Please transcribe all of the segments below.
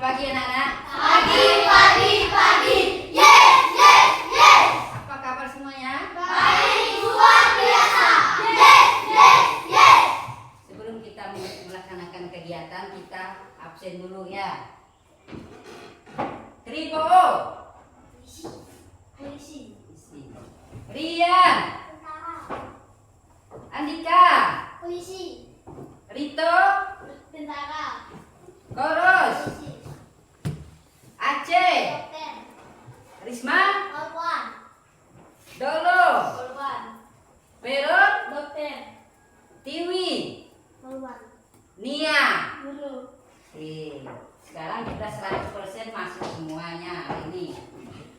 pagi anak-anak. Pagi, pagi, pagi. Yes, yes, yes. Apa kabar semuanya? Baik, luar biasa. Yes, yes, yes. Sebelum kita melaksanakan kegiatan, kita absen dulu ya. Tripo. Polisi. Rian. Tentara. Andika. Polisi. Rito. Tentara. Koros. Polisi. Aceh. Dokter. Risma. Korban. Dolo. Korban. Perot. Dokter. Tiwi. Korban. Nia. Guru. Oke, sekarang kita 100% masuk semuanya hari ini.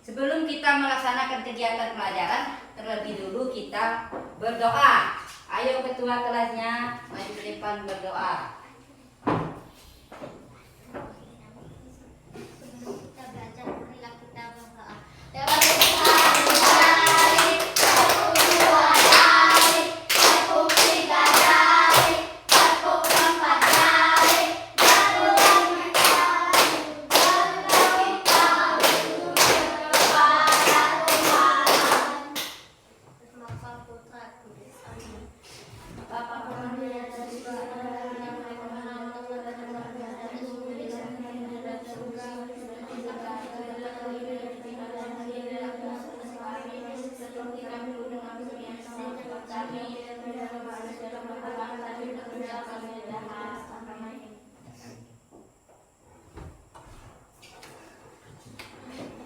Sebelum kita melaksanakan kegiatan pelajaran, terlebih dulu kita berdoa. Ayo ketua kelasnya maju ke depan berdoa. Sebelum kita belajar, marilah kita berdoa.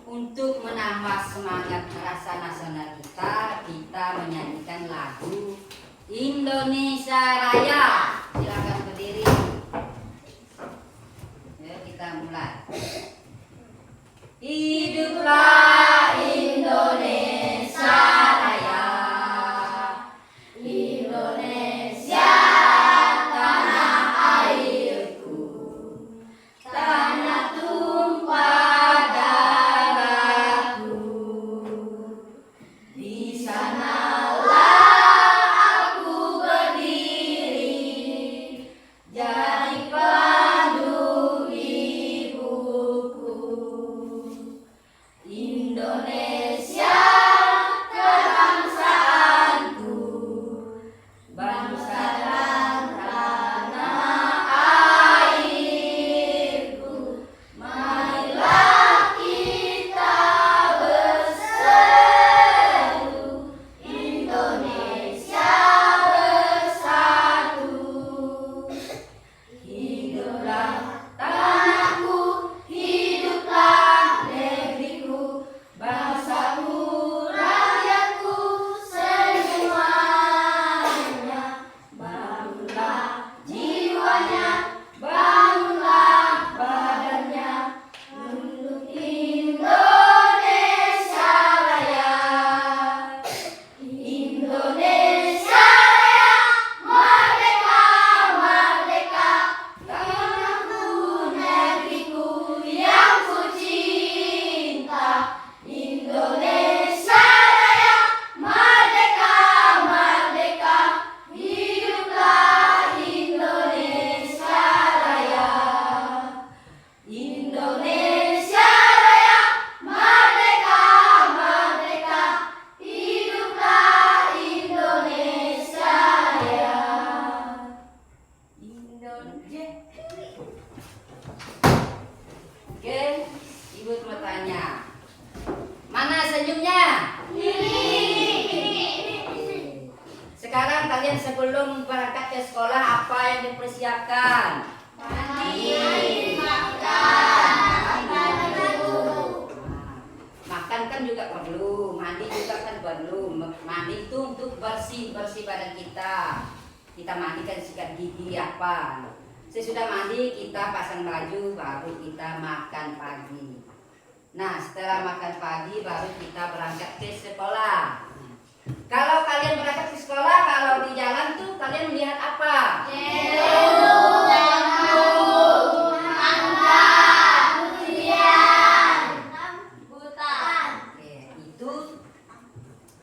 Untuk menambah semangat rasa nasional kita, kita menyanyikan lagu Indonesia Raya. Silakan berdiri. Ya, kita mulai. Hiduplah Indonesia Raya. Indonesia tanah airku. Tanah tumpah darahku. Di sanalah aku berdiri, jadi pandu ibuku. Indonesia kebangsaanku, bangsa dan tanah airku. Marilah kita berseru, Indonesia bersatu. Hiduplah tanahku, hiduplah negeriku, bangsaku, rakyatku semuanya. Bangunlah jiwanya, bangunlah badannya, untuk Indonesia Raya. Indonesia Raya, merdeka, merdeka, tanahku, negeriku yang ku cinta. Indonesia Raya, merdeka, merdeka, hiduplah Indonesia Raya. Indonesia Raya, merdeka, merdeka, hiduplah Indonesia Raya. Indonesia. Oke, ibu mau tanya, mana senyumnya? Sekarang kalian sebelum berangkat ke sekolah apa yang dipersiapkan? Makan kan juga perlu, mandi juga kan perlu. Mandi itu untuk bersih badan kita. Kita mandikan sikat gigi apa. Sesudah mandi kita pasang baju, baru kita makan pagi. Nah, setelah makan pagi baru kita berangkat ke sekolah. Kalau kalian berangkat ke sekolah, kalau di jalan tuh kalian melihat apa? Itu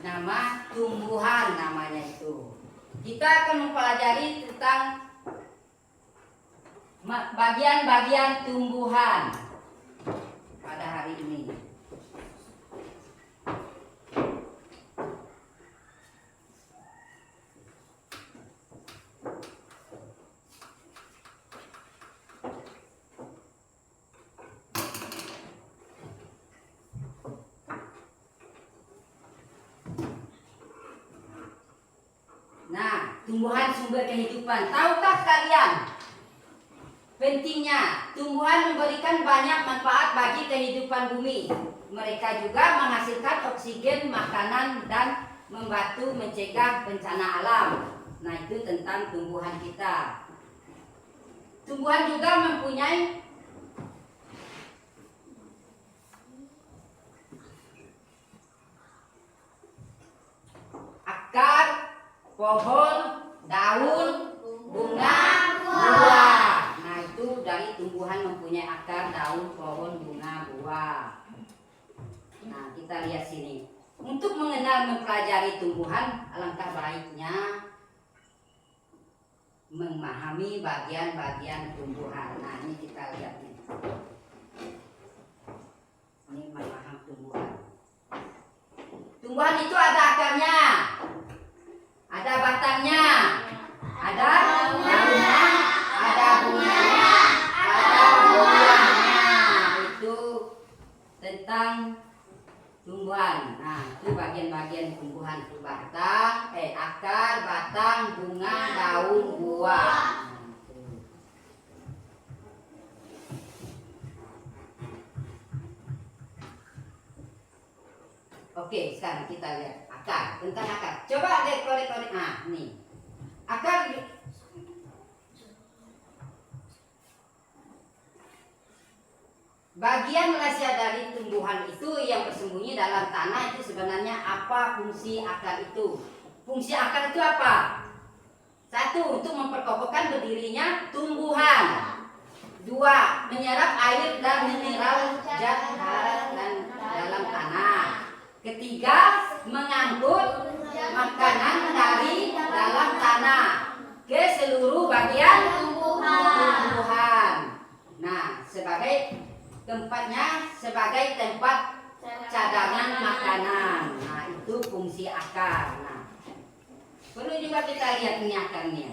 nama tumbuhan namanya itu. Kita akan mempelajari tentang bagian-bagian tumbuhan. tumbuhan sumber kehidupan. Tahukah kalian pentingnya tumbuhan memberikan banyak manfaat bagi kehidupan bumi? Mereka juga menghasilkan oksigen, makanan, dan membantu mencegah bencana alam. Nah, itu tentang tumbuhan kita. Tumbuhan juga mempunyai akar, pohon, daun, bunga, buah. Nah, itu dari tumbuhan mempunyai akar, daun, pohon, bunga, buah. Nah, kita lihat sini. Untuk mengenal mempelajari tumbuhan, alangkah baiknya memahami bagian-bagian tumbuhan. Nah, ini kita lihat nih. Ini memahami tumbuhan. Tumbuhan itu ada akarnya, ada batangnya, ada daunnya, ada bunganya, ada buahnya. Itu tentang tumbuhan. Nah, itu bagian-bagian tumbuhan itu akar, batang, bunga, daun, buah. Nah, itu. Oke, sekarang kita lihat akar. Tentang akar. Coba deh korek-korek. Nah, nih. Akar bagian rahasia dari tumbuhan itu yang bersembunyi dalam tanah itu sebenarnya apa fungsi akar itu? Fungsi akar itu apa? Satu, untuk memperkokohkan berdirinya tumbuhan. Dua, menyerap air dan mineral zat dalam tanah. Ketiga, mengangkut makanan dari dalam tanah ke seluruh bagian tumbuhan. Nah, sebagai tempatnya sebagai tempat cadangan makanan. Nah, itu fungsi akar. Nah, perlu juga kita lihat ini akarnya.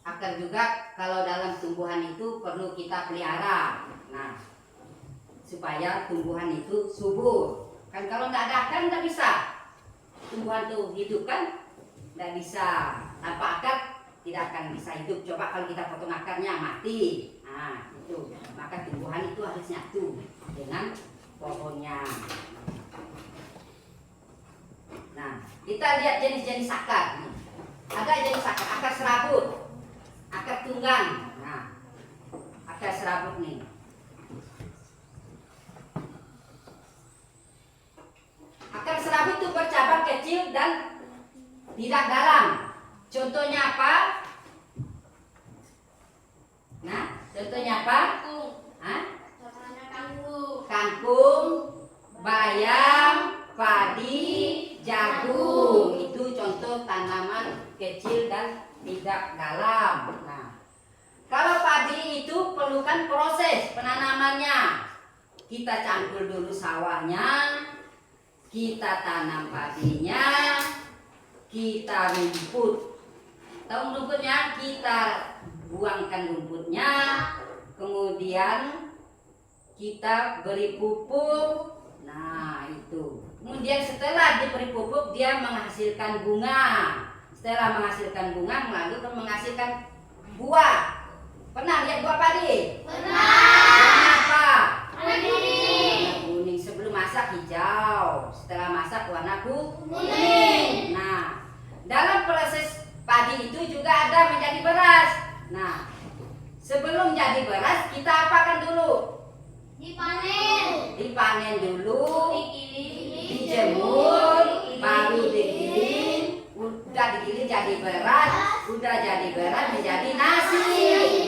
Akar juga kalau dalam tumbuhan itu perlu kita pelihara. Nah, supaya tumbuhan itu subur. Kan kalau nggak ada akar nggak bisa. Tumbuhan itu hidup kan? Nggak bisa. Tanpa akar tidak akan bisa hidup. Coba kalau kita potong akarnya mati. Nah, itu. Maka tumbuhan itu harus nyatu dengan pohonnya. Nah, kita lihat jenis-jenis akar. Ada jenis akar, akar serabut, akar tunggang. Nah, akar serabut nih. Akar serabut itu bercabang kecil dan tidak dalam. Contohnya apa? Nah, contohnya apa? Kangkung, bayam, padi, jagung. Itu contoh tanaman kecil dan tidak dalam. Nah, kalau padi itu perlukan proses penanamannya. Kita campur dulu sawahnya, kita tanam padinya, kita rumput. Tahu rumputnya, kita buangkan rumputnya, kemudian kita beri pupuk. Nah, itu. Kemudian setelah diberi pupuk, dia menghasilkan bunga. Setelah menghasilkan bunga, lalu menghasilkan buah. Pernah lihat buah padi? Pernah. Apa? Warna kuning. Sebelum masak hijau, setelah masak warna kuning. Nah, dalam proses padi itu juga ada menjadi beras. Nah, sebelum jadi beras kita apakan dulu? Dipanen dulu, dijemur, baru digiling. Udah digiling jadi beras, udah jadi beras menjadi nasi.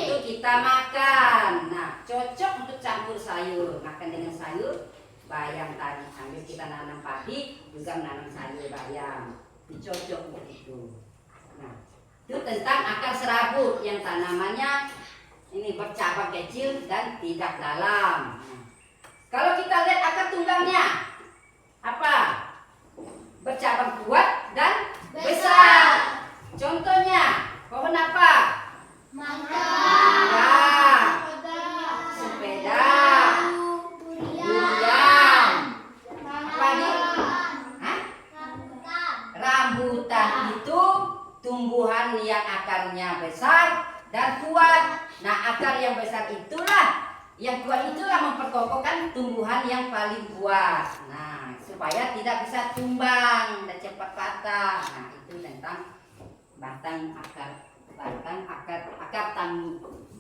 Itu kita makan. Nah, cocok untuk campur sayur. Makan dengan sayur bayam tadi. Sambil kita nanam padi juga menanam sayur bayam. Dicocok begitu. Nah, itu tentang akar serabut yang tanamannya ini bercabang kecil dan tidak dalam. Nah, kalau kita lihat akar tunggangnya, apa? Bercabang kuat dan besar. Contohnya, pohon apa? Mangga, sepeda, durian, apa nih? akar yang besar itulah, yang kuat itulah memperkokohkan tumbuhan yang paling kuat. Nah, supaya tidak bisa tumbang dan cepat patah. Nah, itu tentang batang akar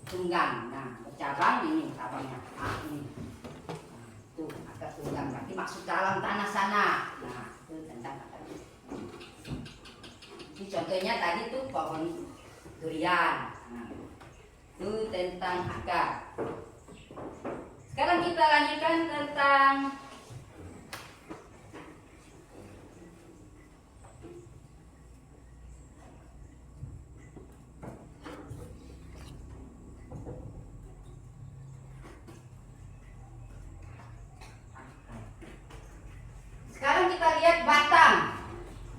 tunggang. Nah, bercabang ini cabangnya. Nah, ini. Nah, itu akar tunggang. Berarti maksud dalam tanah sana. Nah, itu tentang akar. Ini contohnya tadi tuh pohon durian. Nah, itu tentang akar. Sekarang kita lanjutkan tentang batang.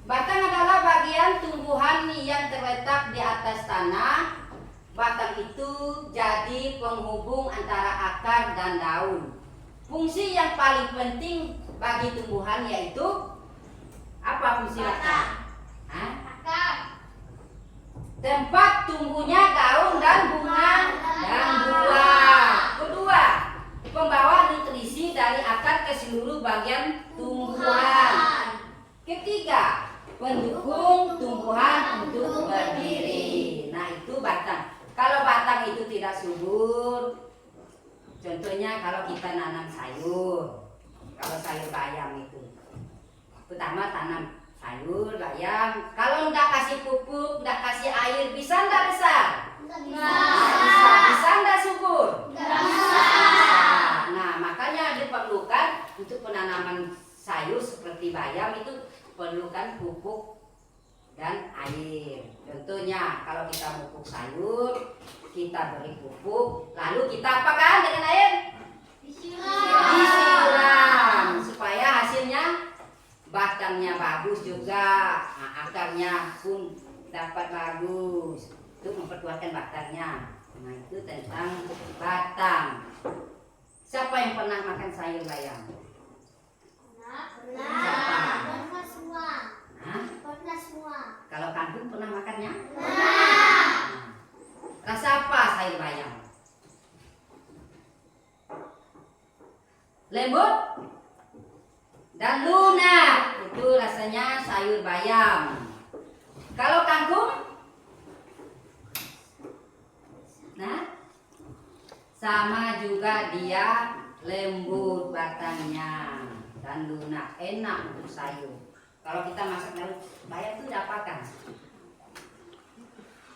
Batang adalah bagian tumbuhan yang terletak di atas tanah. Batang itu jadi penghubung antara akar dan daun. Fungsi yang paling penting bagi tumbuhan yaitu apa fungsi batang? Akar. Tempat tumbuhnya daun dan bunga dan buah. Kedua, pembawa nutrisi dari akar ke seluruh bagian tumbuhan. Ketiga, pendukung tumbuhan untuk berdiri. Nah, itu batang. Kalau batang itu tidak subur, contohnya kalau kita nanam sayur, kalau sayur bayam itu, pertama tanam sayur bayam. Kalau nggak kasih pupuk, nggak kasih air, bisa nggak besar? Bisa nggak subur? Bisa. Nah, makanya diperlukan untuk penanaman sayur seperti bayam itu perlukan pupuk dan air. Contohnya kalau kita pupuk sayur, kita beri pupuk, lalu kita apakan dengan air? Disiram supaya hasilnya batangnya bagus juga, nah, akarnya pun dapat bagus. Itu memperkuatkan batangnya. Nah, itu tentang batang. Siapa yang pernah makan sayur bayam? Pernah semua. Hah? Pernah semua. Kalau kangkung pernah makannya? Pernah. Rasa apa sayur bayam? Lembut dan lunak. Itu rasanya sayur bayam. Kalau kangkung? Nah, sama juga dia, lembut batangnya dan lunak, enak untuk sayur. Kalau kita masak daun bayam itu diapakan?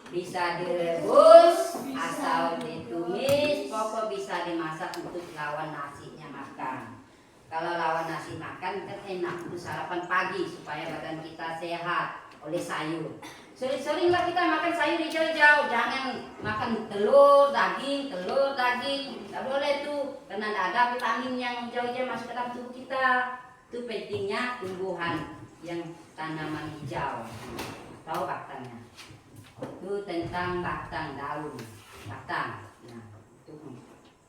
Bisa direbus atau ditumis, pokok bisa dimasak untuk lawan nasinya makan. Kalau lawan nasi makan kan enak untuk sarapan pagi supaya badan kita sehat oleh sayur. Sering-seringlah kita makan sayur hijau-hijau, jangan makan telur, daging. Tidak boleh tuh, karena tidak ada vitamin yang hijau-hijau masuk ke dalam tubuh kita. Itu pentingnya tumbuhan yang tanaman hijau. Tahu batangnya? Itu tentang batang daun. Batang. Nah, itu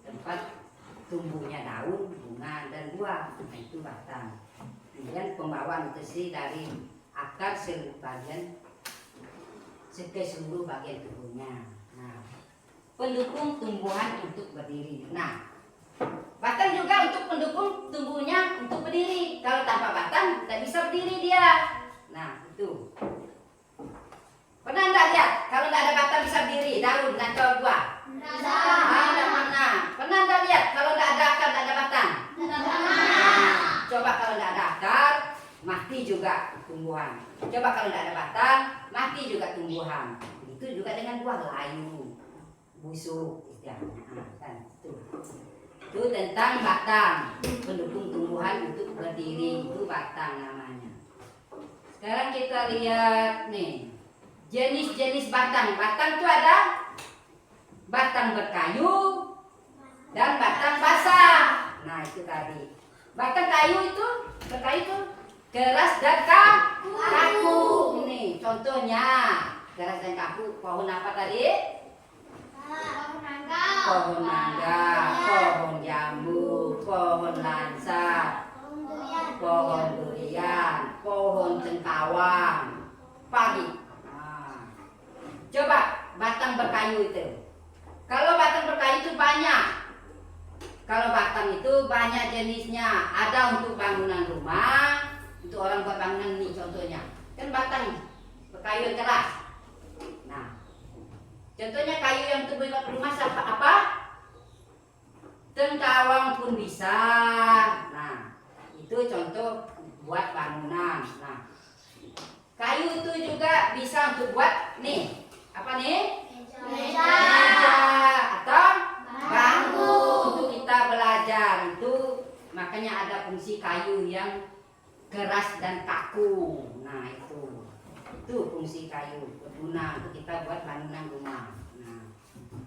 tempat tumbuhnya daun, bunga dan buah. Nah, itu batang. Kemudian pembawa nutrisi dari akar ke seluruh bagian tubuhnya. Nah, pendukung tumbuhan untuk berdiri. Nah, batang juga untuk pendukung tumbuhnya untuk berdiri. Kalau tanpa batang tidak bisa berdiri dia. Nah, itu. Pernah enggak lihat kalau tidak ada batang bisa berdiri, daun atau buah? Ada mana? Pernah enggak lihat kalau tidak ada akar, tidak ada batang? Nah, coba kalau tidak ada akar, mati juga tumbuhan. Coba kalau tidak ada batang, mati juga tumbuhan. Itu juga dengan buah layu, busuk, istilahnya. Kan itu. Itu tentang batang, pendukung tumbuhan untuk berdiri, itu batang namanya. Sekarang kita lihat nih jenis-jenis batang. Batang itu ada batang berkayu dan batang basah. Nah, itu tadi. Batang kayu itu berkayu itu keras dan kaku. Ini contohnya keras dan kaku. Pohon apa tadi? Pohon mangga, pohon jambu, pohon lansa, pohon durian, pohon cengkawang. Pagi. Nah, coba batang berkayu itu. Kalau batang berkayu itu banyak. Kalau batang itu banyak jenisnya. Ada untuk bangunan rumah, untuk orang buat bangunan ini contohnya. Kan batang berkayu yang keras. Nah, contohnya kayu yang untuk buat rumah apa? Tengkawang pun bisa. Nah, itu contoh buat bangunan. Nah, kayu itu juga bisa untuk buat nih. Apa nih? Meja. Meja atau bangku Bangku. untuk kita belajar. Itu makanya ada fungsi kayu yang keras dan kaku. Nah, itu fungsi kayu berguna untuk kita buat bangunan rumah. Nah, itu.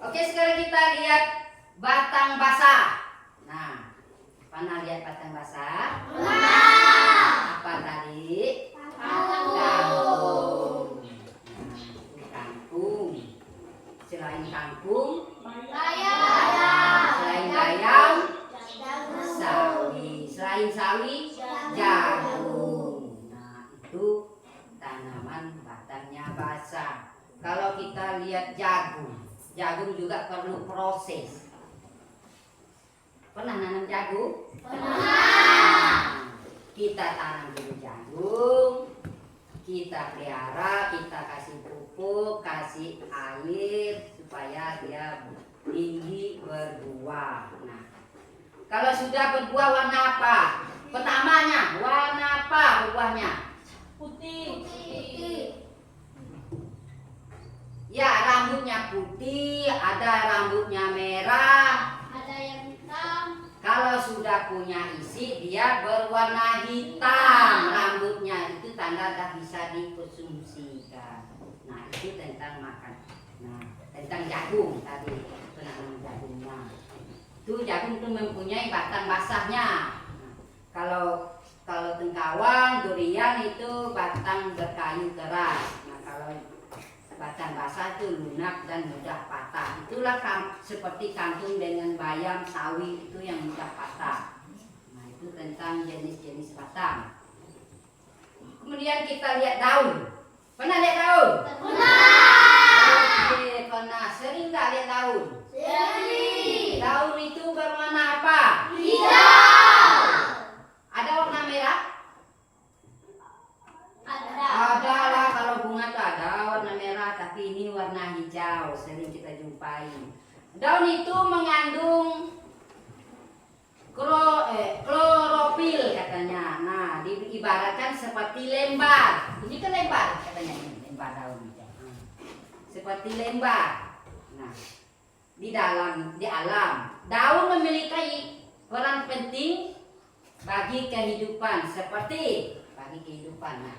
Oke, sekarang kita lihat batang basah. Nah, mana lihat batang basah? Apa tadi? Kangkung. Nah, kangkung. Selain kangkung, selain bayam, sawi. Selain sawi, jagung. Nah, itu tanaman batangnya basah. Kalau kita lihat jagung juga perlu proses. Pernah nanam jagung? Pernah. Kita tanam dulu jagung, kita pelihara, kita kasih pupuk, kasih air supaya dia tinggi berbuah. Nah, kalau sudah berbuah warna apa? Pertamanya warna apa buahnya? Putih. Ya, rambutnya putih, ada rambutnya merah. Ada yang hitam. Kalau sudah punya isi, dia berwarna hitam rambutnya. Itu tanda dah bisa dikonsumsikan. Nah, itu tentang makan. Nah, tentang jagung tadi, penanam jagungnya. Itu jagung itu mempunyai batang basahnya. Nah, kalau tengkawang, durian itu batang berkayu keras. Nah, kalau batang basah itu lunak dan mudah patah. Itulah seperti kangkung dengan bayam, sawi itu yang mudah patah. Nah, itu tentang jenis-jenis batang. Kemudian kita lihat daun. Pernah lihat daun? Oke, pernah. Sering nggak lihat daun? Sering. Daun itu berwarna apa? Hijau. Ada warna merah? Ada. Lah, kalau bunga tuh ada warna merah, tapi ini warna hijau, sering kita jumpai. Daun itu mengandung klorofil katanya. Nah, diibaratkan seperti lembar. Ini kan lembar katanya, ini lembar daun. Seperti lembar. Nah, di alam daun memiliki peran penting bagi kehidupan, seperti bagi kehidupan. Nah,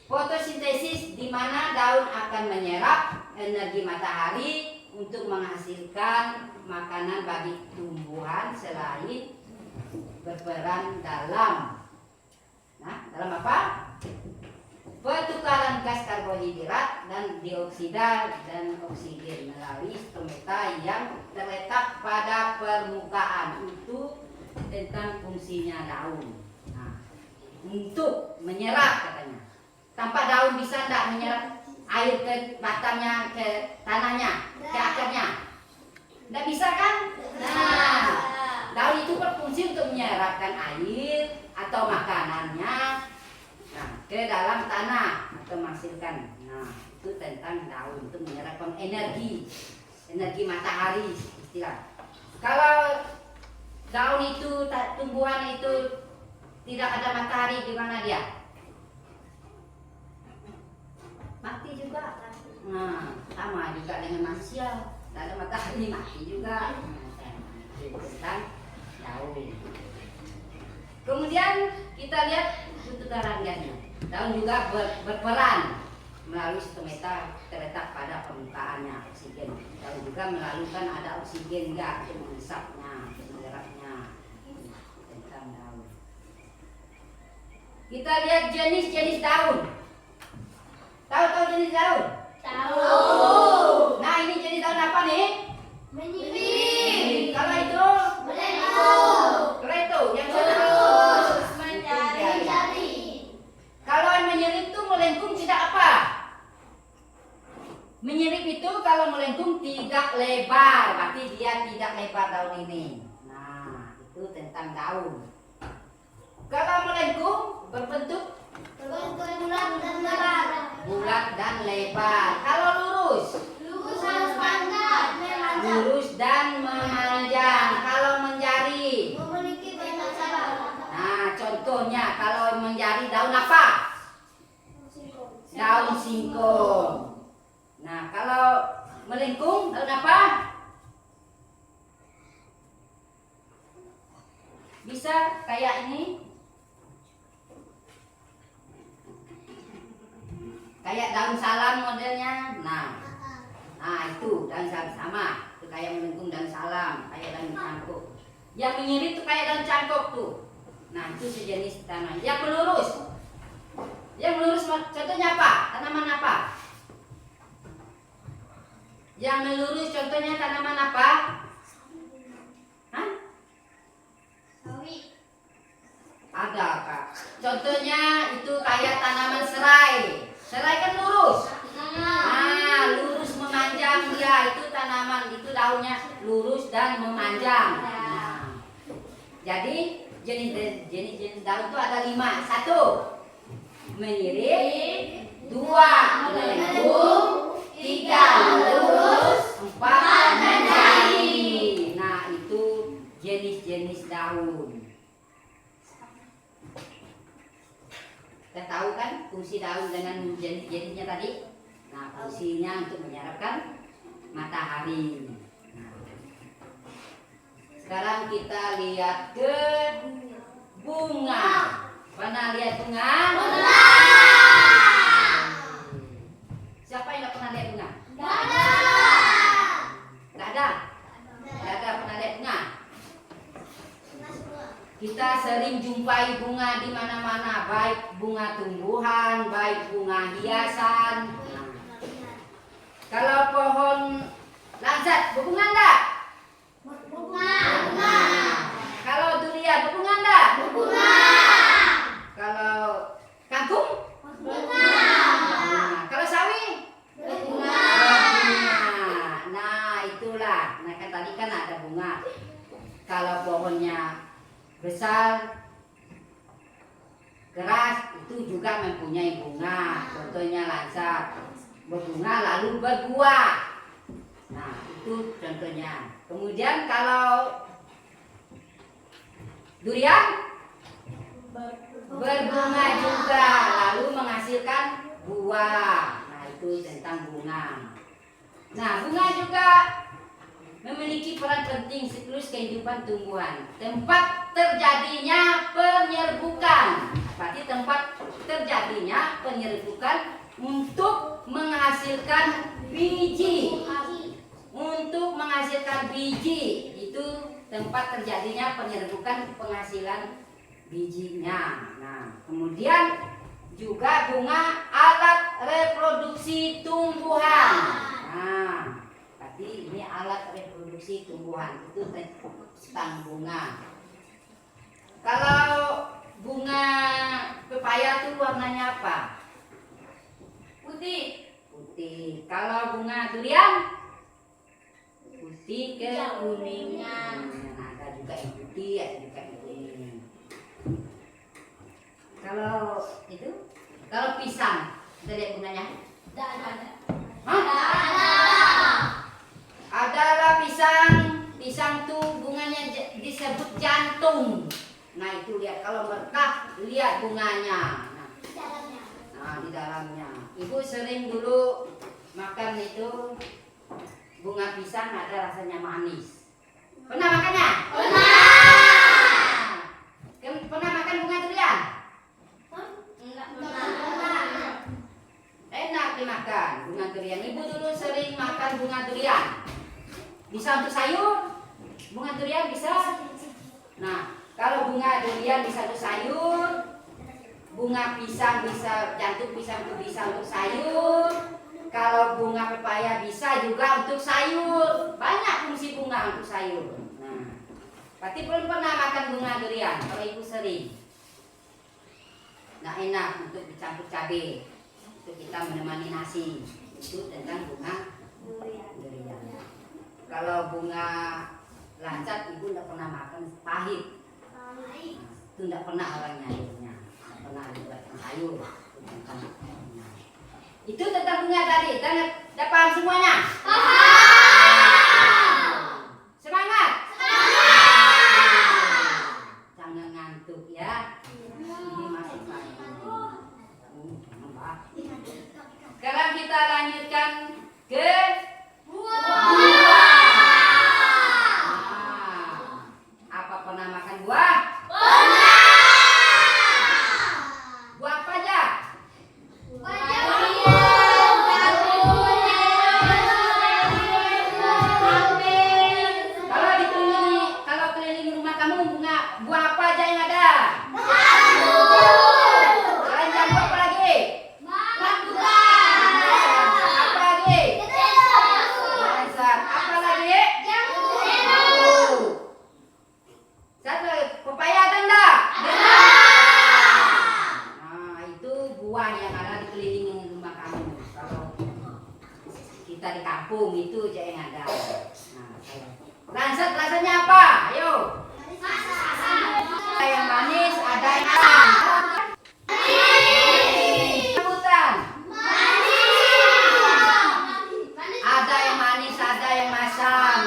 fotosintesis di mana daun akan menyerap energi matahari untuk menghasilkan makanan bagi tumbuhan selain berperan dalam dalam apa? Pertukaran gas karbohidrat dan dioksida dan oksigen melalui stomata yang terletak pada permukaan. Itu tentang fungsinya daun. Nah, untuk menyerap katanya. Tanpa daun bisa enggak menyerap air ke batangnya, ke tanahnya, ke akarnya? Enggak bisa kan? Nah, daun itu berfungsi untuk menyerapkan air atau makanannya ke dalam tanah atau menghasilkan. Nah, itu tentang daun, untuk menyerapkan energi matahari istilah. Kalau daun itu, tumbuhan itu tidak ada matahari, gimana dia? Mati juga. Nah, sama juga dengan manusia, tidak ada matahari mati juga. Tentang daun. Kemudian kita lihat ketukarannya. Daun juga berperan melalui stomata terletak pada permukaannya, oksigen. Daun juga melalukan ada oksigen enggak untuk mengisapnya, untuk menyerapnya. Tentang daun. Kita lihat jenis-jenis daun. Tahu jenis daun? Tahu. Nah, ini jenis daun apa nih? Menyipir. Kalau itu? Melengkung. Kalau itu yang mana? Terus mencari. Kalau yang menyirip itu melengkung tidak apa? Menyirip itu kalau daun. Kalau melengkung berbentuk bulat dan lebar. Kalau lurus lurus dan memanjang. Kalau menjari, nah contohnya kalau menjari daun apa? Daun singkong. Nah kalau melengkung daun apa? Bisa kayak ini, kayak daun salam modelnya. Nah itu daun salam sama, itu kayak melengkung daun salam, kayak daun cangkok. Yang menyirit itu kayak daun cangkok tuh. Nah itu sejenis tanaman. Yang melurus contohnya apa? Tanaman apa? Yang melurus contohnya tanaman apa? Hah? Ada kak. Contohnya itu kayak tanaman serai. Serai kan lurus. Nah, lurus memanjang dia, itu tanaman itu daunnya lurus dan memanjang. Nah, jadi jenis daun itu ada 5. 1 menyirit, 2 melengkung, 3 lurus, 4 menjari. Nah itu jenis-jenis daun. Kita tahu kan fungsi daun dengan jenis-jenisnya tadi. Nah fungsinya untuk menyerapkan matahari. Nah, sekarang kita lihat ke bunga. Pernah lihat bunga? Siapa yang pernah lihat bunga? Nggak ada. Pernah lihat bunga? Kita sering jumpai bunga di mana-mana, baik bunga tumbuhan, baik bunga hiasan. Nah, kalau pohon langsat berbunga enggak? Berbunga. Kalau durian berbunga enggak? Berbunga. Kalau kangkung? Berbunga. Kalau sawi? Berbunga. Nah itulah. Nah kan tadi kan ada bunga. Kalau pohonnya besar, keras, itu juga mempunyai bunga. Contohnya langsat, berbunga lalu berbuah. Nah itu contohnya. Kemudian kalau durian berbunga juga lalu menghasilkan buah. Nah itu tentang bunga. Nah bunga juga memiliki peran penting siklus kehidupan tumbuhan. Tempat terjadinya penyerbukan. Berarti tempat terjadinya penyerbukan untuk menghasilkan biji. Untuk menghasilkan biji itu tempat terjadinya penyerbukan penghasilan bijinya. Nah, kemudian juga bunga alat reproduksi tumbuhan. Nah, berarti ini alat reproduksi tumbuhan itu tentang bunga. Kalau bunga pepaya itu warnanya apa? Putih. Putih. Kalau bunga durian? Putih kekuningan. Ada juga yang putih, ada juga yang kuning. Kalau itu, kalau pisang, kita lihat bunganya. Adalah pisang tuh bunganya disebut jantung. Nah itu lihat kalau berkah, lihat bunganya. Nah di dalamnya. Ibu sering dulu makan itu bunga pisang, ada rasanya manis. Pernah makannya? Pernah. Pernah makan bunga durian? Enak dimakan bunga durian. Ibu dulu sering makan bunga durian. Bisa untuk sayur, bunga durian bisa. Nah, kalau bunga durian bisa untuk sayur, bunga pisang bisa, jantung pisang itu bisa untuk sayur. Kalau bunga pepaya bisa juga untuk sayur. Banyak fungsi bunga untuk sayur. Nah, berarti belum pernah makan bunga durian. Kalau ibu sering. Nah enak untuk dicampur cabai. Untuk kita menemani nasi. Itu tentang bunga durian. Kalau bunga lancat ibu tidak pernah makan, pahit. Itu tidak pernah orang nyayurnya, tidak pernah dibuatkan sayur. Itu tentang bunga tadi, udah paham semuanya? Semangat! Jangan ngantuk ya. Ini masih pagi. Sekarang kita lanjutkan ke buah. Apa pernah makan buah? Buah apa aja? Kalau keliling rumah kamu buah apa aja yang ada? Selain jambu apa lagi? Apa lagi? Apa lagi? Satu lagi, pepaya ada enggak? Nah, itu buah yang ada di keliling rumah kamu. Kalau kita di kampung itu aja yang ada. Nah, rasanya apa? Ayo. Ada yang manis, ada yang asam. Rambutan. Ada yang manis, ada yang asam.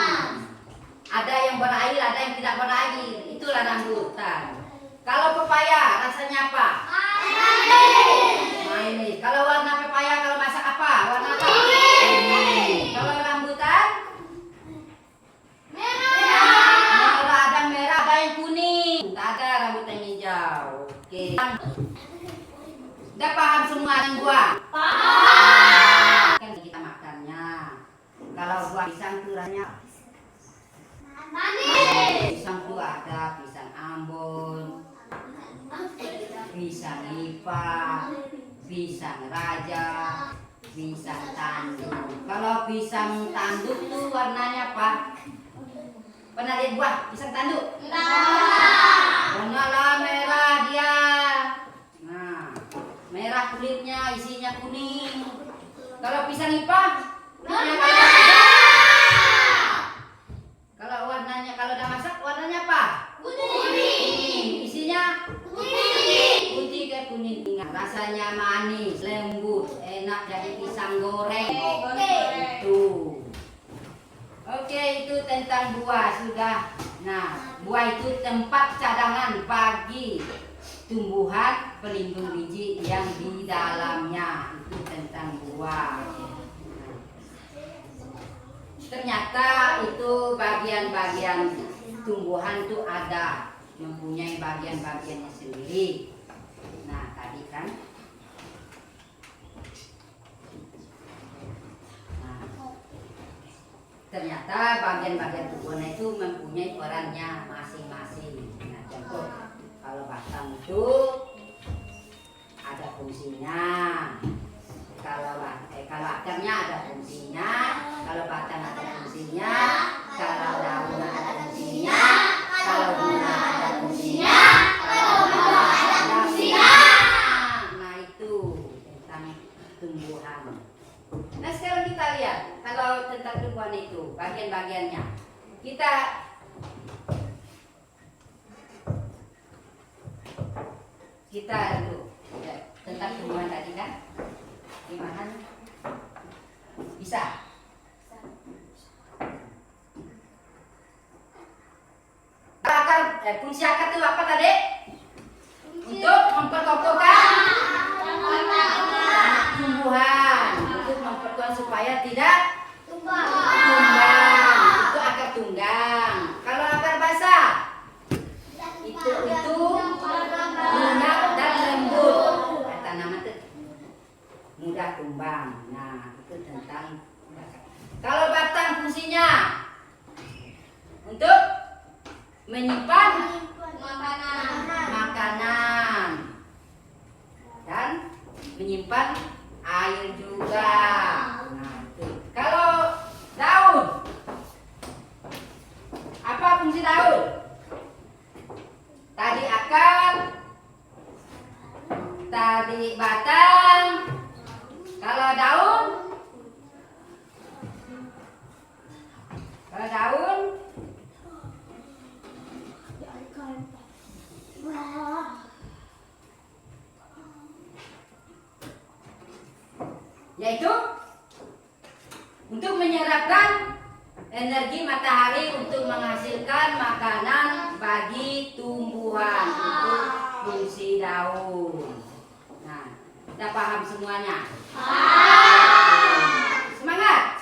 Ada yang berair, ada yang tidak berair. Itulah rambutan. Kalau pepaya rasanya apa? Manis. Kalau warna pepaya kalau masak apa? Warna apa? Kalau rambutan? Merah, ada merah, ada yang kuning. Tak ada rambutan hijau. Oke. Udah paham semua yang buah? Kan kita makannya. Kalau buah pisang itu rasanya pisang itu ada pisang Ambon, pisang Lipa, pisang Raja, pisang tanduk. Kalau pisang tanduk tuh warnanya apa? Pernah lihat buah pisang tanduk? Warna merah dia. Nah, merah kulitnya, isinya kuning. Kalau pisang Lipa? Kalau warnanya, kalau udah masak warnanya apa? Kuning. Isinya? Putih kayak kuning. Rasanya manis, lembut, enak jadi pisang goreng. Itu. Oke, itu tentang buah sudah. Nah, buah itu tempat cadangan bagi tumbuhan pelindung biji yang di dalamnya. Itu tentang buah. Ternyata itu bagian-bagian tumbuhan itu ada, mempunyai bagian-bagiannya sendiri. Nah, tadi kan. Nah, ternyata bagian-bagian tumbuhan itu mempunyai perannya masing-masing. Nah, contoh kalau batang itu ada fungsinya. Kalau akarnya ada fungsinya, kalau batang ada fungsinya, kalau daun ada fungsinya, kalau bunga ada fungsinya, kalau buah ada fungsinya. Nah, itu tentang tumbuhan. Nah, sekarang kita lihat kalau tentang tumbuhan itu bagian-bagiannya. Kita dulu tentang tumbuhan tadi kan. Gimana? Bisa? Fungsi akar itu apa tadi? Untuk memperkokohkan tumbuhan, untuk memperkuat supaya tidak tumbang. Itu akar tunggang. Kalau akar basah, itu lunak dan lembut. Tanaman itu mudah tumbang. Nah, itu tentang kalau batang fungsinya untuk menyimpan makanan dan menyimpan air juga. Nah, itu. Kalau daun, apa fungsi daun? Tadi akar, tadi batang. Kalau daun, wow. yaitu untuk menyerapkan energi matahari untuk menghasilkan makanan bagi tumbuhan untuk fungsi daun. Nah, kita paham semuanya? Semangat!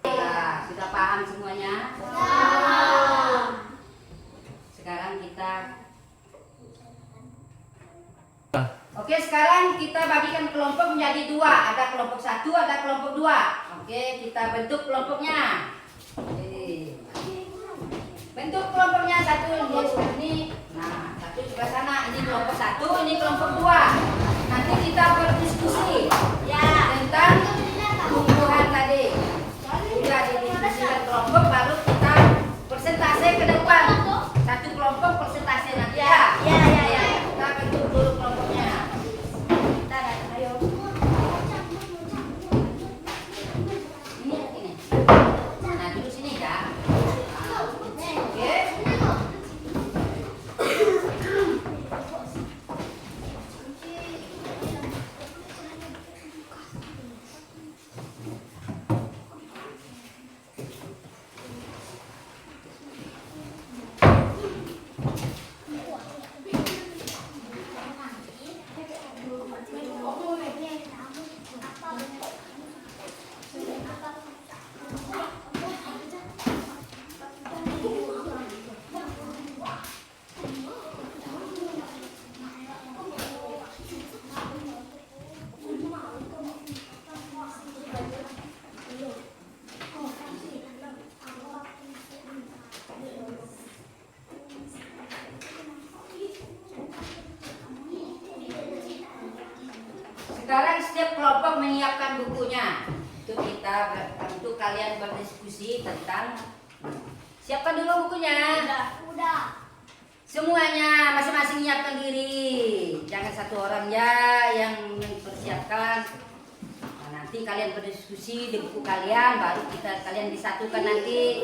Nah, sudah paham semuanya? Sekarang kita Oke, sekarang kita bagikan kelompok menjadi dua. Ada kelompok satu, ada kelompok dua. Oke, kita bentuk kelompoknya. Oke. Bentuk kelompoknya satu ini. Nah, satu sebelah sana. Ini kelompok satu, ini kelompok dua. Nanti kita berdiskusi tentang tumbuhan tadi. Sudah didiskusikan kelompok, baru kita persentase ke depan. Satu kelompok persentase nanti ya. Kita bentuk dulu kelompoknya. Nah, duduk sini ya. Oke. Sekarang setiap kelompok menyiapkan bukunya untuk kalian berdiskusi tentang. Siapkan dulu bukunya. Udah. Semuanya masing-masing nyiapkan diri. Jangan satu orang ya yang mempersiapkan. Nah, nanti kalian berdiskusi di buku kalian, baru kalian disatukan nanti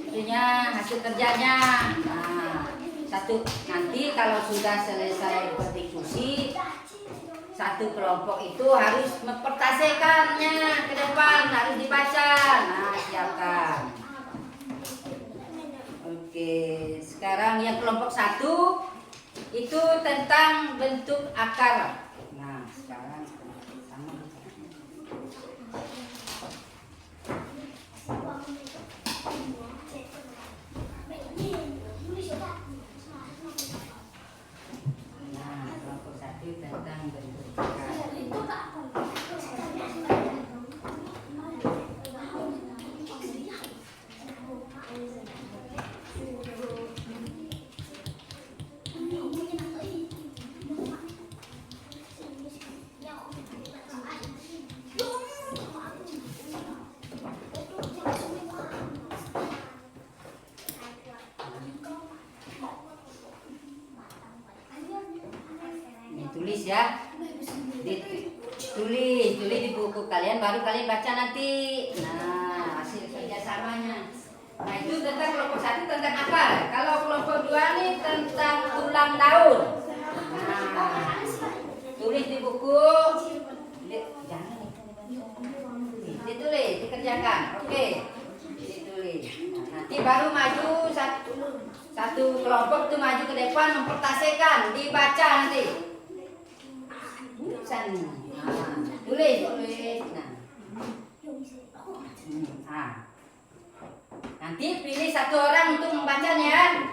itunya hasil kerjanya. Nah, nanti kalau sudah selesai berdiskusi, satu kelompok itu harus mempertasekannya ke depan, harus dibaca. Nah, siapkan. Oke, sekarang yang kelompok satu itu tentang bentuk akar. Nah, sekarang sama. Nah, kelompok satu tentang bentuk akar. Tulis ya, tulis di buku kalian, baru kalian baca nanti. Nah, hasil kerjasamanya. Nah, itu tentang kelompok satu tentang akar. Kalau kelompok dua ini tentang tulang daun. Nah, tulis di buku. Jangan ditulis, dikerjakan. Oke, ditulis. Nah, nanti baru maju satu kelompok itu maju ke depan mempertasekan, dibaca nanti. Nah, tulis. Nah, nanti pilih satu orang untuk membacanya.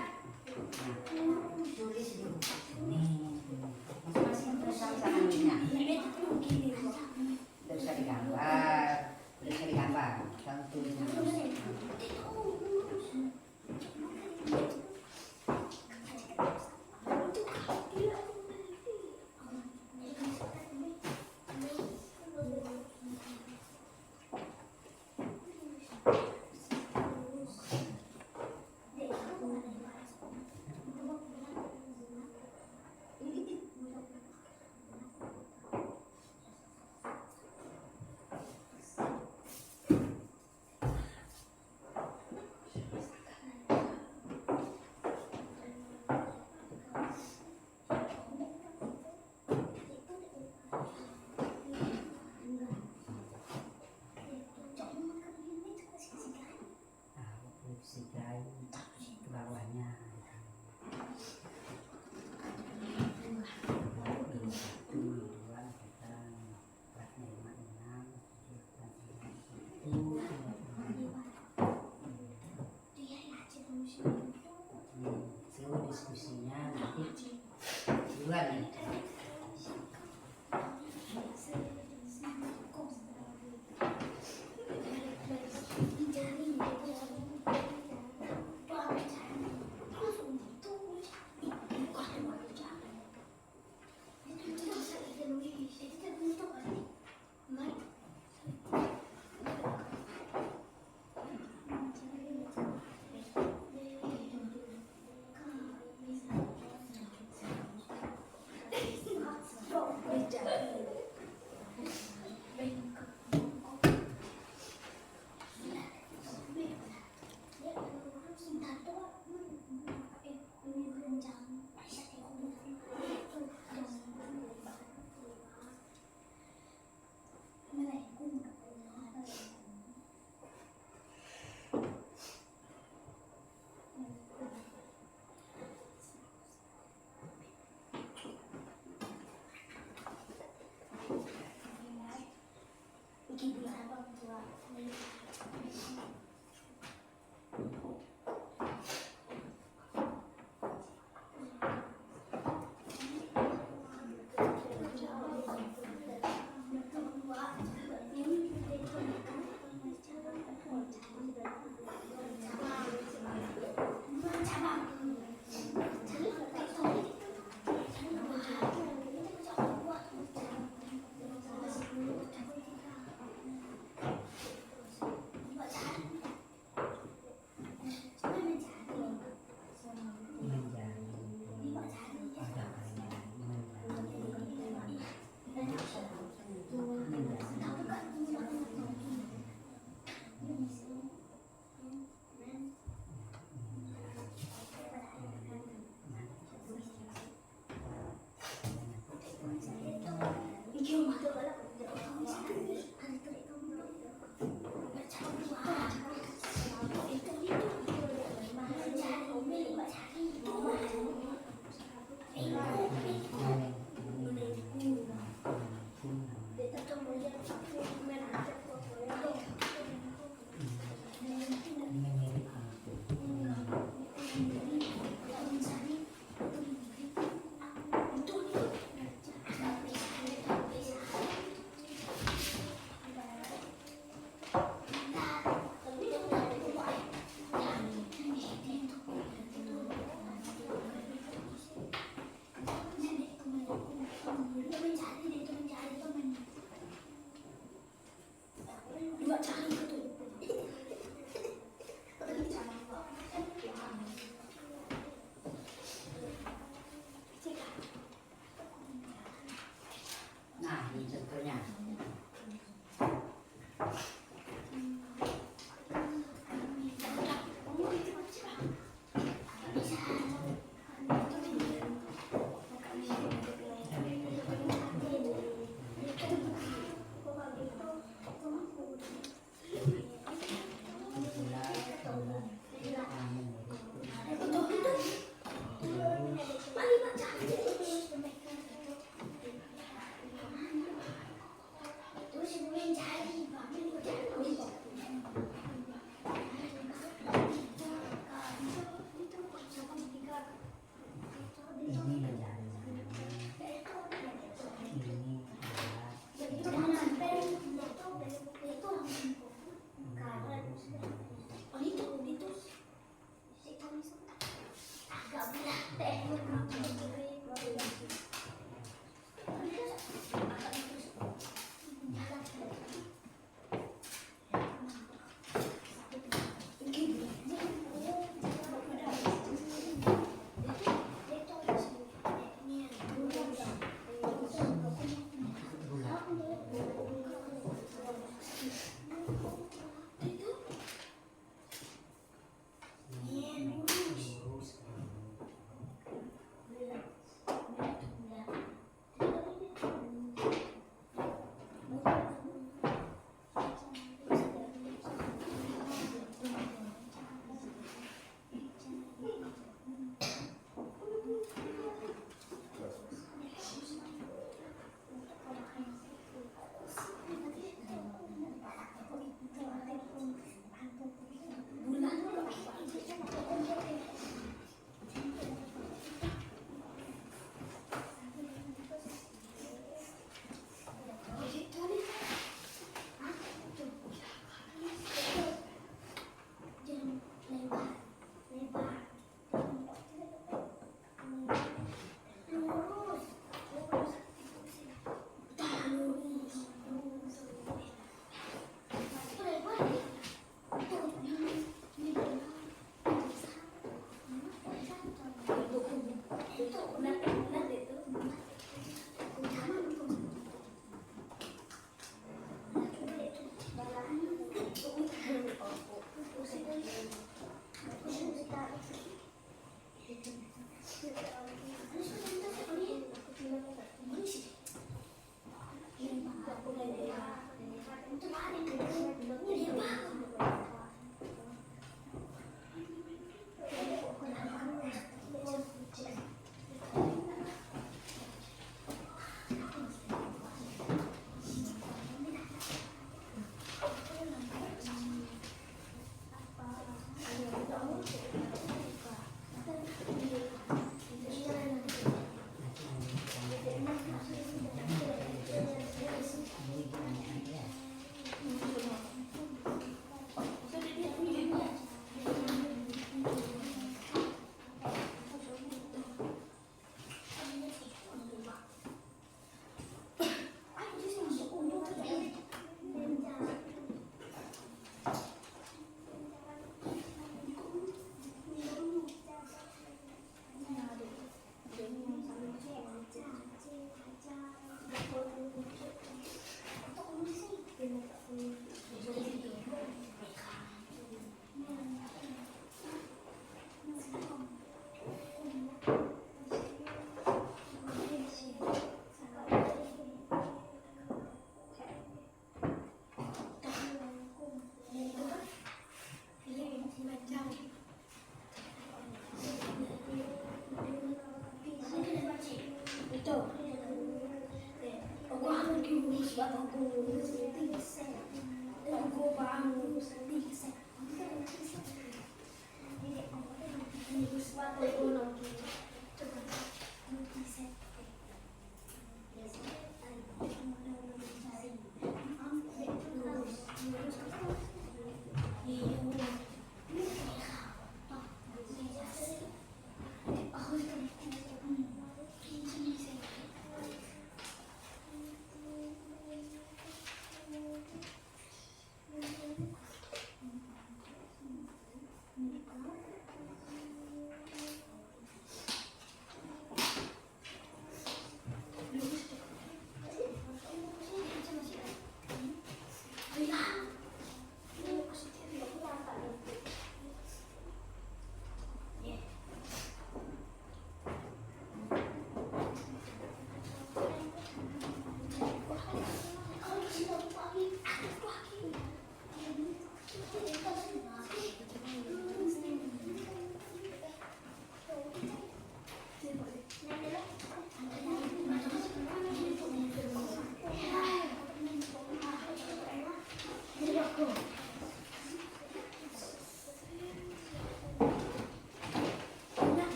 Tulis dulu. Masing-masing sama nulisnya. Bisa digambar. Kalau tulisnya.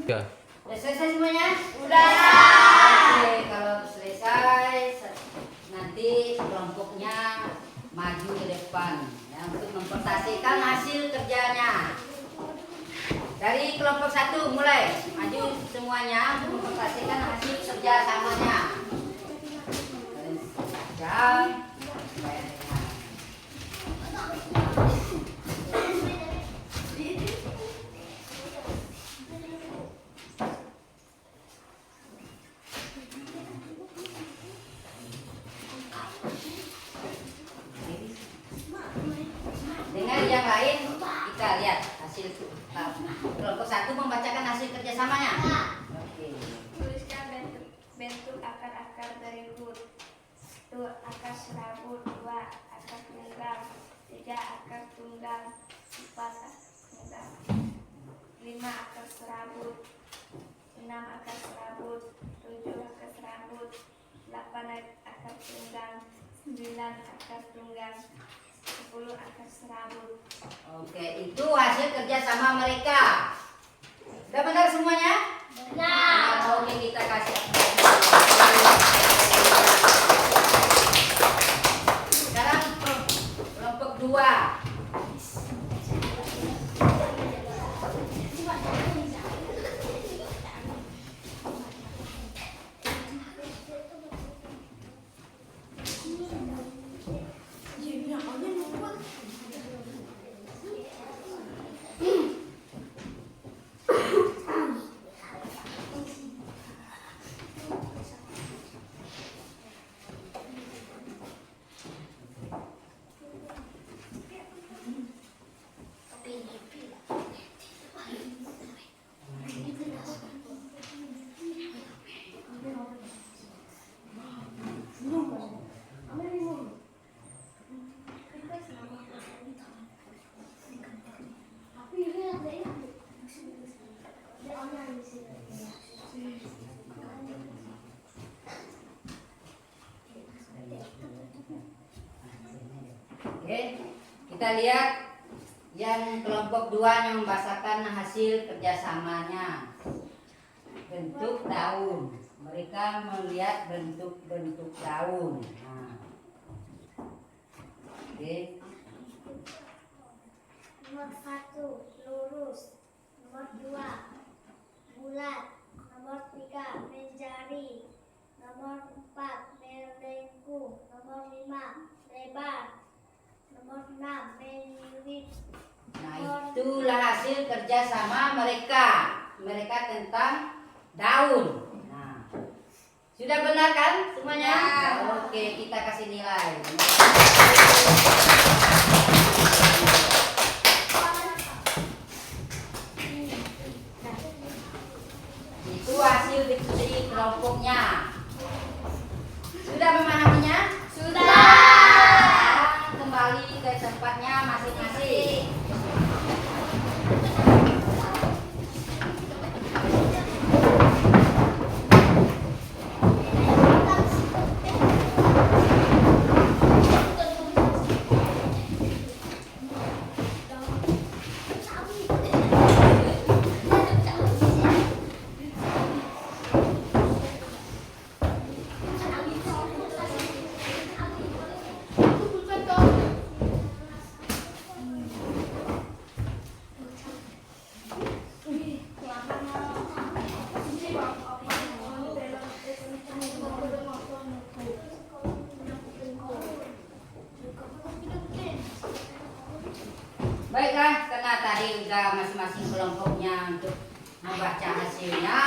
Ya. Udah selesai semuanya? Udah. Oke, kalau selesai nanti kelompoknya maju ke depan ya, untuk mempresentasikan hasil kerjanya. Dari kelompok 1 mulai maju semuanya untuk mempresentasikan hasil kerja samanya. Jam. Dengan yang lain kita lihat hasil kelompok 1 membacakan hasil kerjasamanya. Oke. Tuliskan bentuk akar-akar dari huruf. 1. Akar serabut. 2. Akar tunggal. 3. Akar tunggal. 4. Akar tunggal. 5. Akar serabut. 6. Akar serabut. 7. Akar serabut. 8. Akar tunggal. 9. Akar tunggal. 10. Akar serabut. Oke, itu hasil kerjasama mereka. Sudah benar semuanya? Benar. Oke, kita kasih. Sekarang kelompok 2. Oke, kita lihat yang kelompok 2 yang membahasakan hasil kerjasamanya. Bentuk daun. Mereka melihat bentuk-bentuk daun. Nah. Oke. Nomor 1 lurus, nomor 2 bulat, nomor 3 menjari, nomor 4 melengkung, nomor 5 lebar, nomor 6 melilit. Nah, itulah hasil kerjasama mereka. Mereka tentang daun. Nah, sudah benar kan semuanya? Ya. Oke, kita kasih nilai. Itu hasil diskusi kelompoknya. Sudah memahaminya? Sudah. Sekarang kembali ke tempatnya masing-masing. Baiklah, karena tadi sudah masing-masing kelompoknya untuk membaca hasilnya.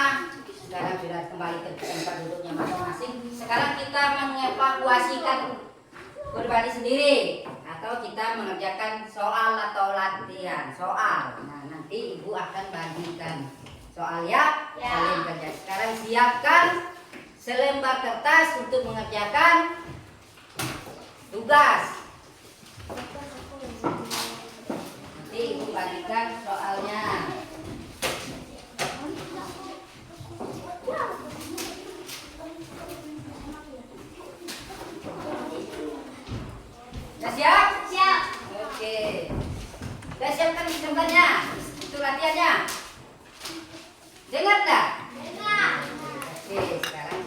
Sekarang sudah kembali ke tempat duduknya masing-masing. Sekarang kita mengevaluasikan pribadi sendiri atau kita mengerjakan soal atau latihan soal. Nah, nanti ibu akan bagikan soal ya. Kalian kerja. Sekarang siapkan selembar kertas untuk mengerjakan tugas. Nanti ibu bagikan soalnya. Sudah siap? Siap. Oke. Sudah siapkan sebenarnya. Itu latihannya. Dengar tak? Dengar. Oke, sekarang.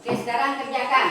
Oke, sekarang kerjakan.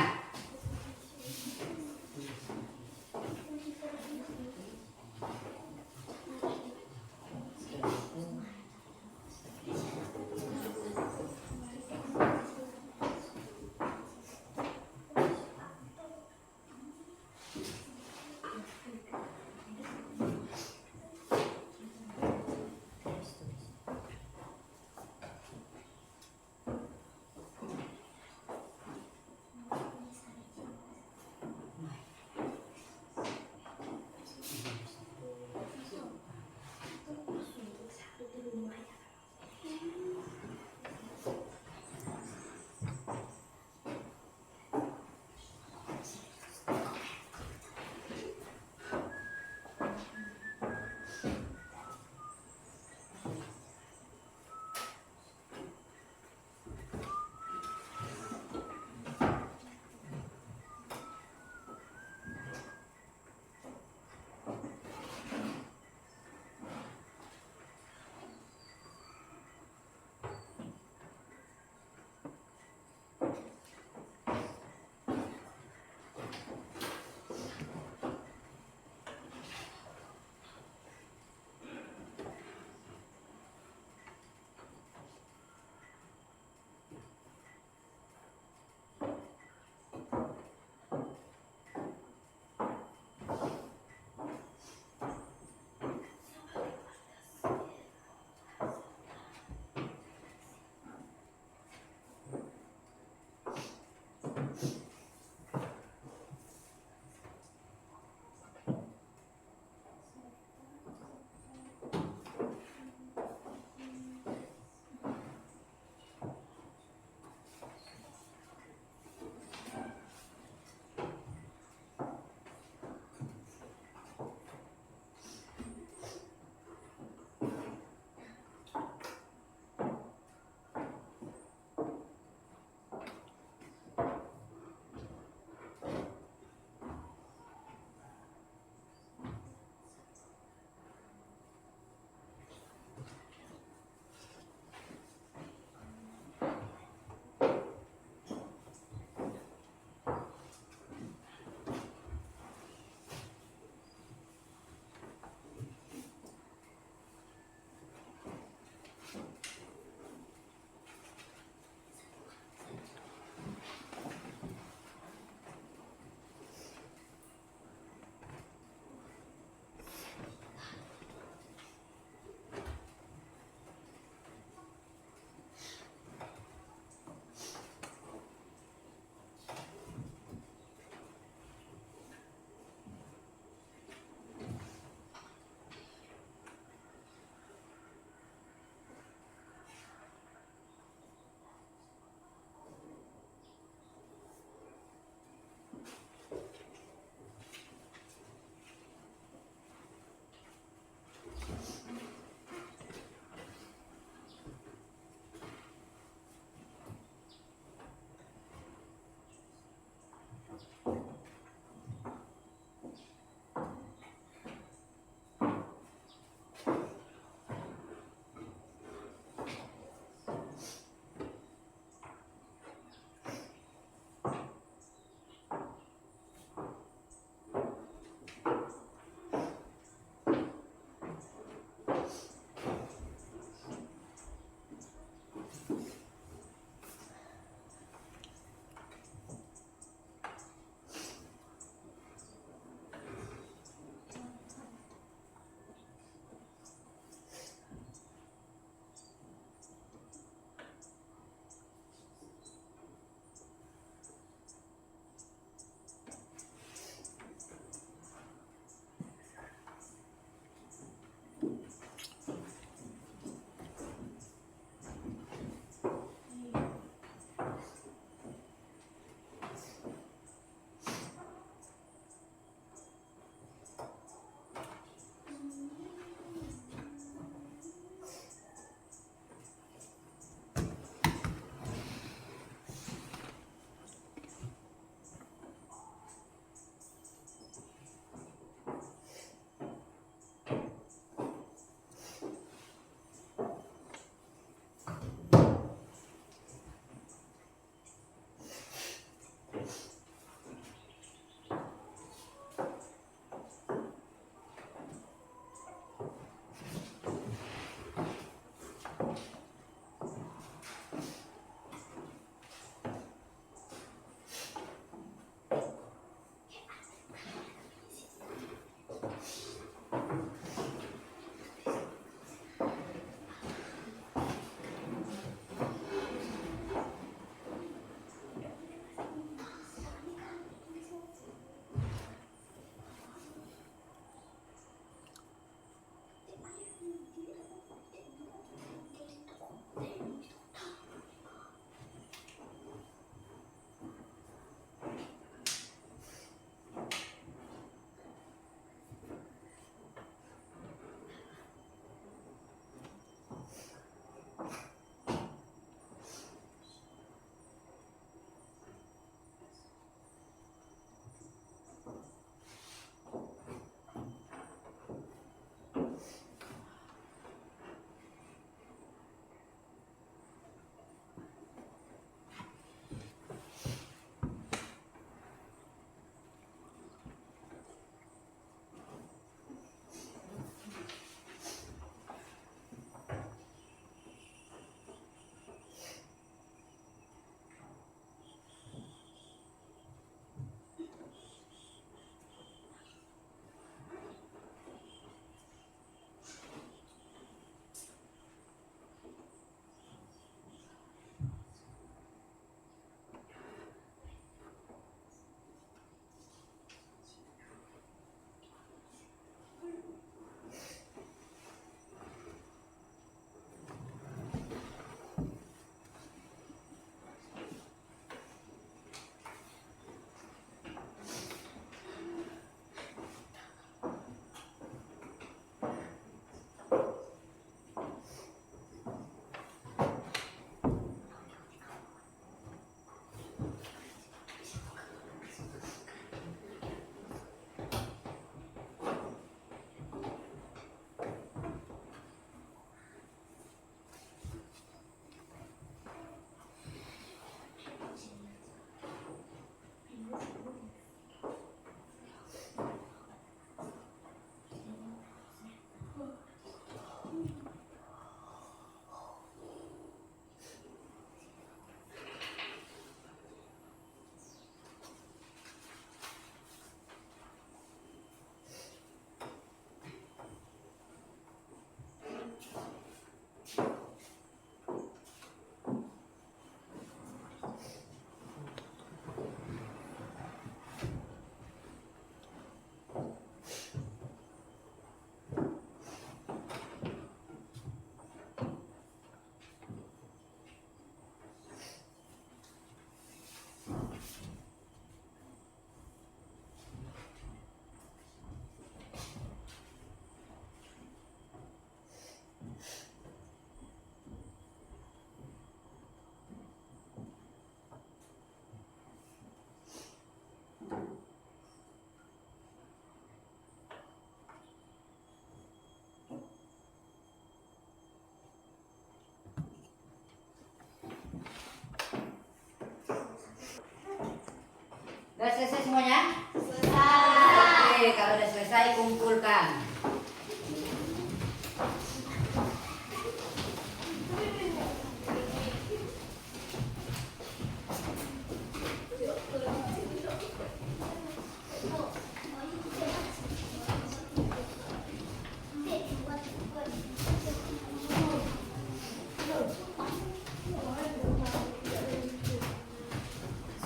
Udah selesai semuanya? Selesai. Oke, kalau udah selesai kumpulkan.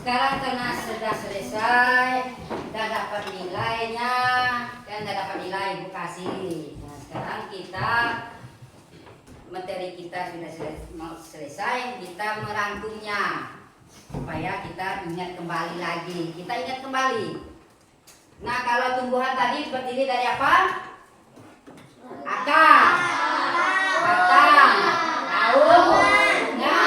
Sekarang karena sudah selesai dan dapat nilainya, kan sudah dapat nilai Ibu kasih. Nah, sekarang kita materi kita sudah selesai, kita merangkumnya supaya kita ingat kembali lagi. Kita ingat kembali. Nah, kalau tumbuhan tadi berdiri dari apa? Akar, batang, daun, bunga.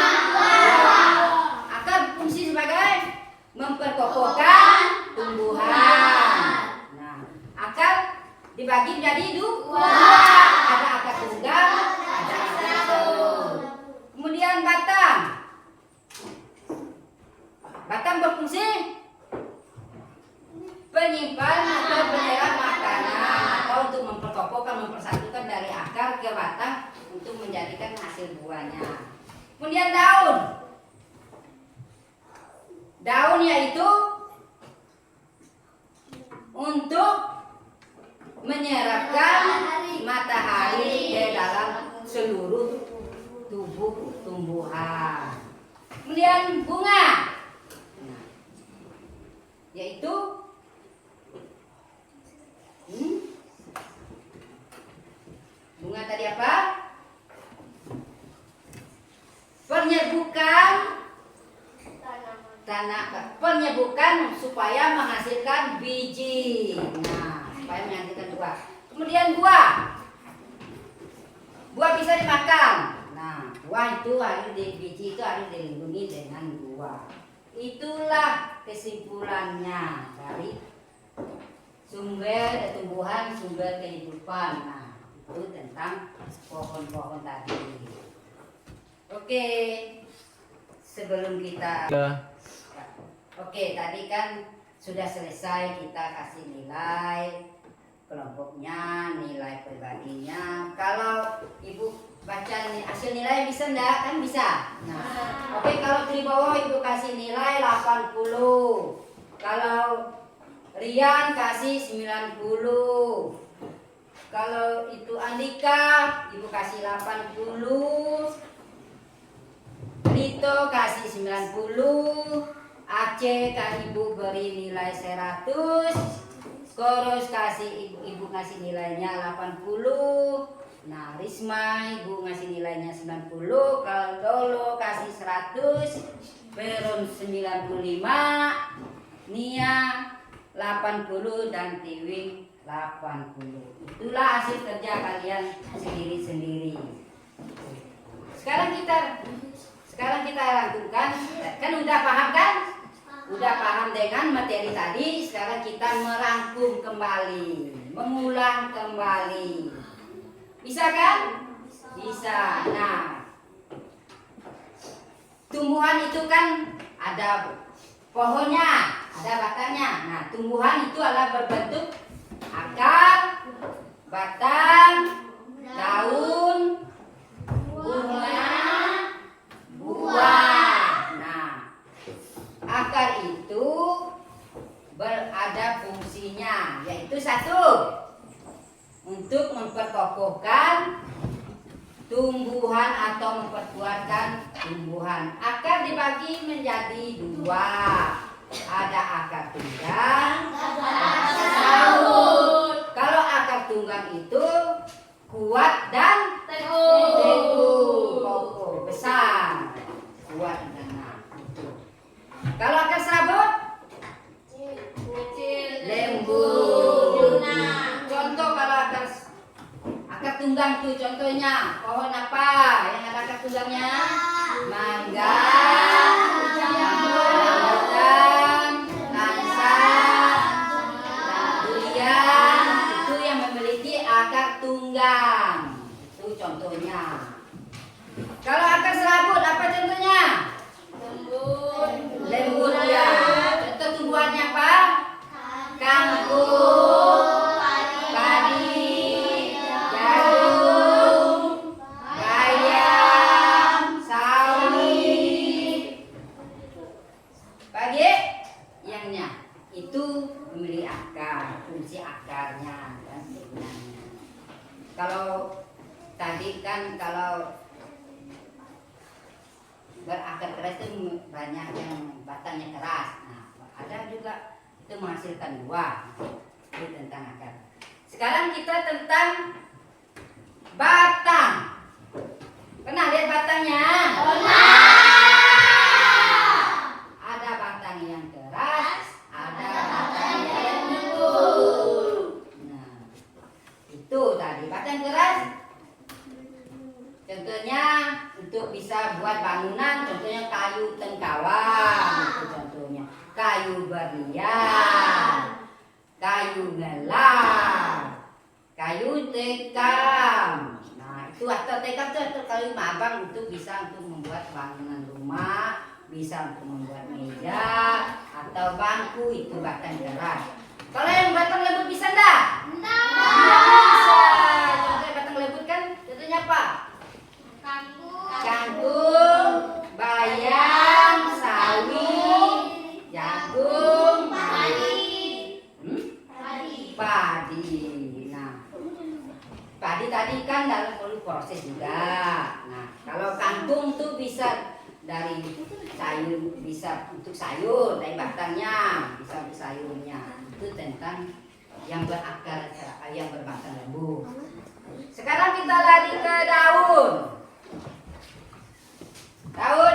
Akar berfungsi sebagai memperkokohkan tumbuhan. Nah, akar dibagi menjadi dua. Ada akar tunggal, ada akar daun. Kemudian batang. Batang berfungsi penyimpan atau penyerap makanan atau untuk memperkokohkan, mempersatukan dari akar ke batang untuk menjadikan hasil buahnya. Kemudian daun. Daun yaitu untuk menyerapkan matahari ke dalam seluruh tubuh tumbuhan. Kemudian bunga, yaitu bunga tadi apa? Penyebukan supaya menghasilkan biji. Nah, supaya menghasilkan buah. Kemudian buah. Buah bisa dimakan. Nah, buah itu biji itu harus dilindungi dengan buah. Itulah kesimpulannya dari sumber tumbuhan, sumber kehidupan. Nah, itu tentang pohon-pohon tadi. Oke, sebelum kita tadi kan sudah selesai kita kasih nilai kelompoknya, nilai pribadinya. Kalau Ibu baca hasil nilai bisa enggak? Kan bisa. Nah, kalau di bawah Ibu kasih nilai 80. Kalau Rian kasih 90. Kalau itu Andika, Ibu kasih 80. Rito kasih 90. Aceh Ibu beri nilai 100. Koros kasih Ibu ngasih nilainya 80. Nah, Risma Ibu ngasih nilainya 90. Kalau Dolo kasih 100. Peron 95. Nia 80 dan Tiwing 80. Itulah hasil kerja kalian sendiri-sendiri. Sekarang kita rangkumkan. Kan udah paham kan? Udah paham dengan materi tadi. Sekarang kita merangkum kembali, mengulang kembali. Bisa kan? Bisa. Nah, tumbuhan itu kan ada pohonnya, ada batangnya. Nah, tumbuhan itu adalah berbentuk akar, batang, daun, bunga, buah. Nah, akar itu berada fungsinya, yaitu satu, untuk memperkokohkan tumbuhan atau memperkuatkan tumbuhan. Akar dibagi menjadi dua. Ada akar tunggal, ada akar daun. Kalau akar tunggal itu kuat dan teguh, kokoh, besar, kuat dan teguh. Kalau akar serabut, lembut. Contoh kalau akar tunggang itu contohnya pohon apa yang ada akar tunggangnya? Mangga, rambutan, langsat, durian. Itu yang memiliki akar tunggang. Itu contohnya. Kalau akar serabut apa contohnya? Lembut ya. Contoh tumbuhannya apa? berakar keras itu banyak yang batangnya keras. Nah, ada juga itu menghasilkan buah. Itu tentang akar. Sekarang kita tentang batang. Pernah lihat batangnya? Ada batang yang keras, ada batang yang lembut. Nah, itu tadi batang keras. Contohnya untuk bisa buat bangunan, contohnya kayu tengkawang, itu contohnya kayu berlian, kayu ngelar, kayu tekam. Nah, itu atau tekam itu atau kayu mabang itu bisa untuk membuat bangunan rumah, bisa untuk membuat meja atau bangku, itu batang keras. Kalau yang batang lembut bisa enggak? Bisa. Contohnya batang lembut kan, contohnya apa? Kangkung, bayam, sawi, jagung, padi. Nah, padi tadi kan dalam proses juga. Nah, kalau kangkung tuh bisa dari sayur, bisa untuk sayur dari batangnya, bisa untuk sayurnya. Itu tentang yang berakar, yang berbatang lembut. Sekarang kita lari ke daun. Daun.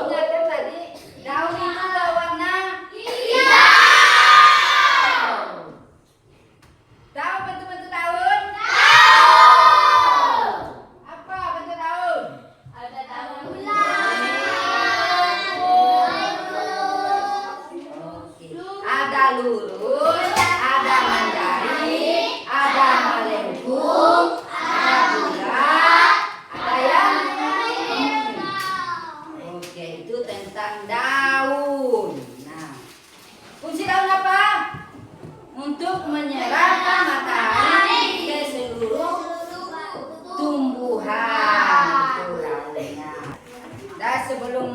Ingat kan tadi daun itu warna hijau. Tahu bentuk-bentuk daun? Apa bentuk daun? Ada daun bulan. Oke. Ada lurus, ada manjari, ada melengkung, ada bulat, ada yang oke, itu tentang daun. Nah, fungsi daun apa? Untuk menyerapkan matahari ke seluruh tumbuhan. Itu daunnya. Dan sebelum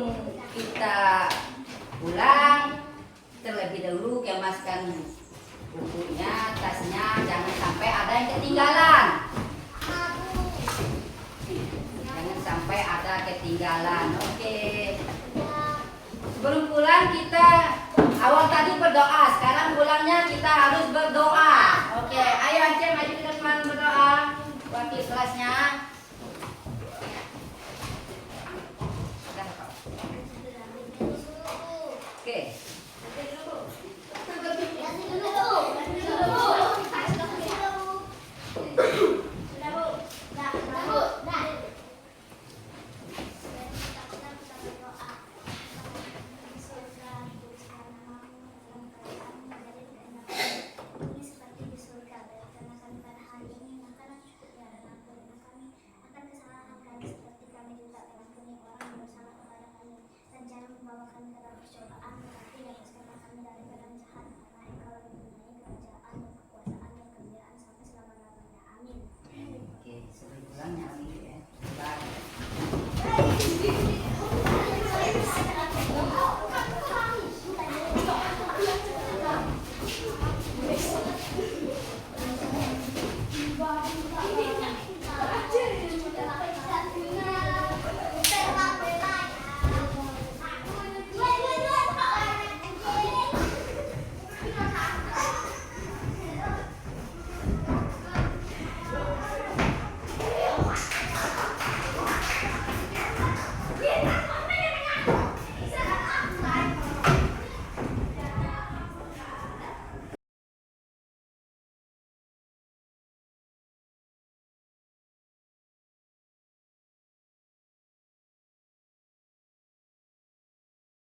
kita pulang, terlebih dahulu kemaskan bukunya, tasnya, jangan sampai ada yang ketinggalan. Jangan sampai ada ketinggalan. Oke. Sebelum pulang kita awal tadi berdoa, sekarang pulangnya kita harus berdoa. Oke, ayo Aceh maju ke depan berdoa. Wakil kelasnya.